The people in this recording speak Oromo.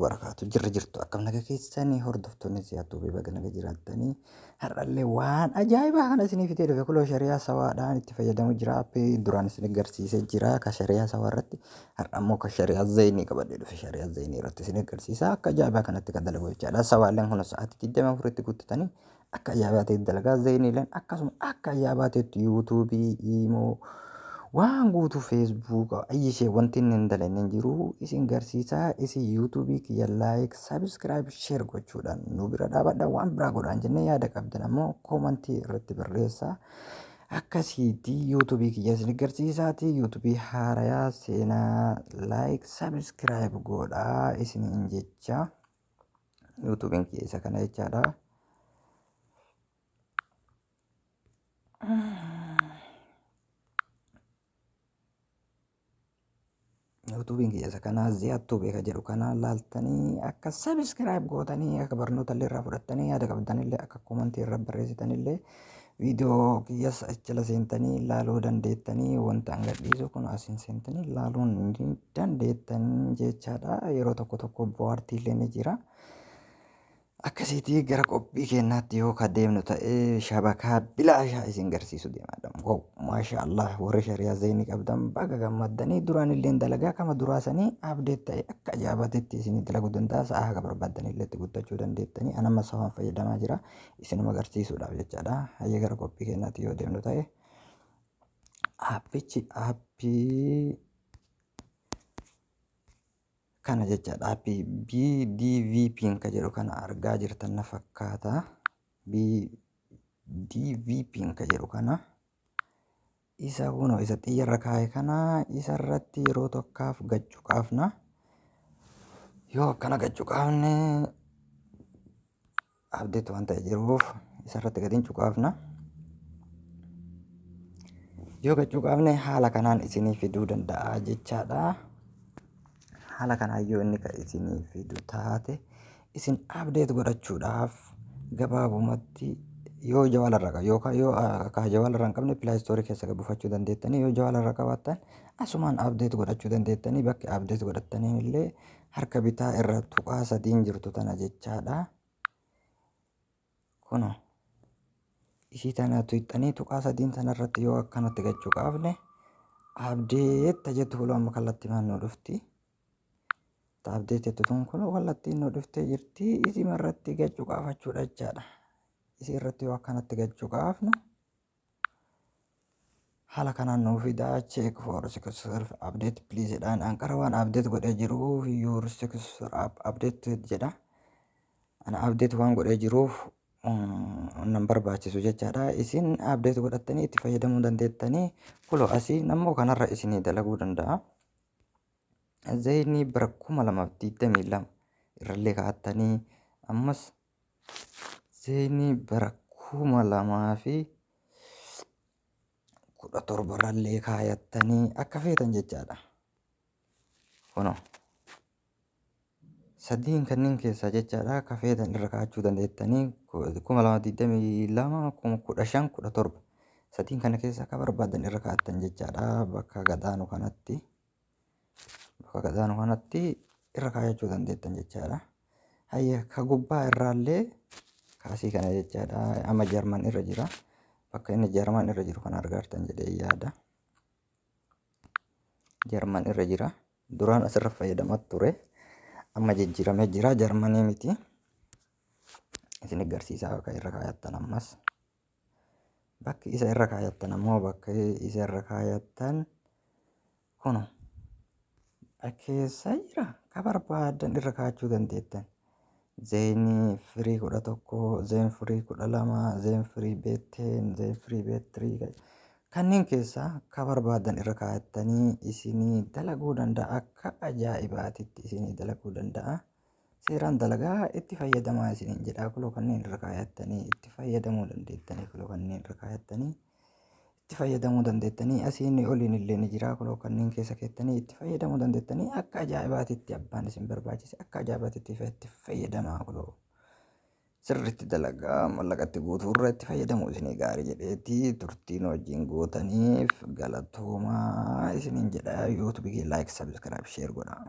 wabarakatuh. Jirtu akkam naga keessanii hordoftoonni siyaatu baga naga jiraatanii har'allee waan ajaa'ibaa kana isinii fitee dhufe kuloo shari'aa sawaadhaan itti fayyadamu jira. Appii duraan isin agarsiisee jira ka shari'aa sawaa irratti har'a immoo ka shari'aa zayinii qabadhee dhufe shari'aa zayinii irratti isin agarsiisa. Akka ajaa'ibaa kanatti kan dalagu jechaadha. Sawaalleen kun sa'aatii 24 tti guuttatanii akka ajaa'ibaa ta'e dalagaa zayiniileen akkasuma akka ajaa'ibaa ta'etti yuutuubii imoo waan guutuu feesbuuk ayyishee wanti inni hin dalanne jiru isin garsiisaa isin yuutuubii kiyya laayik sabiskiraayib sheer gochuudhaan nu bira dhaabadha waan biraa godhaan jennee yaada qabdan ammoo koomantii irratti barreessaa akkasiitii yuutuubii kiyya isin garsiisaati yuutuubii haarayaa seenaa laayik sabiskiraayib godhaa isiniin jecha yuutuubiin kiyya isa kana jechaadha. Yuutuubiin kiyya isa kana ziyaattuu beeka jedhu kana laaltanii akka sabiskiraayib gootanii akka barnoota illee irraa fudhattanii yaada qabdanillee akka koomantii irra barreessitanillee viidiyoo kiyyas jala seentanii ilaaluu dandeettanii wanta agarsiisu kun asiin seentanii ilaaluun ni dandeettan jechaadha. Yeroo tokko bohaartii illee ni jira. Akkasiitii gara qophii keenyaatti yoo deemnu ta'ee shabakaa bilaashaa isin garsiisu deemaadha. Maashaallah warri shari'aa zayinii qabdan baga gammaddanii duraan illee dalagaa kama duraasanii abdeet ta'e akka ajaa'ibaatti isin dalaguu danda'a. Sa'aa haga barbaadan illee itti guuttachuu dandeettanii. Anamma sawaan fayyadamaa jira isinuma agarsiisuudhaaf jechaadha. Hayyee gara qophii keenyaatti yoo deemnu ta'e aappii kana jechaadha. Aappii BDVP kan jedhu kana argaa jirtan na fakkaata. BDVP kan jedhu kana isa kunoo isa xiyyaarra kaa'e kana isa irratti yeroo tokkaaf gachuqaafna. Yoo akkana gachuqaafne abdeet waan ta'e jiruuf isa irratti gadiin cuqaafna. Yoo gachuqaafne haala kanaan isinii fiduu danda'a jechaadha. Haala kanaan yoo inni kan isinii fidu taate isin abdeet godhachuudhaaf gabaabumatti yoo jawaalarra qaba yookaan yoo akka jawaalarra hin qabne pilaayistoorii keessa buufachuu dandeettanii yoo jawaalarra qabaattan asumaan abdeet godhachuu dandeettanii bakki abdeet godhattanii illee harka bitaa irra tuqaa sadiin jirtu tana jechaadha. Kun isii tana tuqxanii tuqaa sadiin tanarratti yoo akkanatti gachuu qaafne abdeet jettu kuloo amma kallattii maannoo dhufti. Abdeet jettuun kun kallattiin nu dhuftee jirti isima irratti gachuu qaafachuudha jechaadha. Isii irratti yoo akkanatti gachuu qaafnu haala kanaan nuu fidaa check for successful update please jedhaan anqara waan abdeet godhee jiruuf your successful update jedha. Ana abdeet waan godhee jiruuf nan barbaachisu jechaadha. Isin abdeet godhattanii itti fayyadamuu dandeettanii kuloo asii nammoo kanarra isinii dalaguu danda'a. Zayinii bara 2022 irrallee kaa'attanii ammas zayinii bara 2017 irrallee kaayattanii akka feetan jechaadha. Kunoo sadiin kanneen keessaa jechaadha akka feetan irra kaa'achuu dandeettanii 2022 15 17 sadiin kana keessa akka barbaadan irra kaa'attan jechaadha. Bakka gadaanu kanatti irra kaayachuu dandeettan jechaadha. Hayyee ka gubbaa irraallee kaasii kana jechaadha. Amma Jarman irra jira. Bakka inni Jarman irra jiru kan argartan jedhee yaada. Jarman irra jira. Duraan asirra fayyadamaa ture. Amma jijjiiramee jira. Jarmanii miti. Isin agarsiisaa bakka irra kaayattan ammas. Bakki isa irra kaayattan ammoo bakka isa irra kaayattan kun keessa jira ka barbaadan irra kaachuu dandeettan. Zeenii firii 11, zeen firii 12, zeen firii beeteen, zeen firii beetirii kanneen keessaa ka barbaadan irra kaayattanii isinii dalaguu danda'a. Akka ajaa'ibaatitti isinii dalaguu danda'a. Seeraan dalagaa itti fayyadamaa isiniin jedhaa kuloo kanneen irra kaayattanii itti fayyadamuu dandeettanii kuloo kanneen irra kaayattanii itti fayyadamuu dandeettanii asiin oliin illee ni jira kuloo kanneen keessa keettanii itti fayyadamuu dandeettanii akka ajaa'ibaatitti abbaan isin barbaachise akka ajaa'ibaatitti itti fayyadamaa kuloo sirriitti dalagaa mallaqatti guutuurra itti fayyadamuu isinii gaarii jedheeti turtiin wajjin gootaniif galatoomaa isiniin jedhaa. Yuutuubii laayik sabiskiraayib sheer godhaa.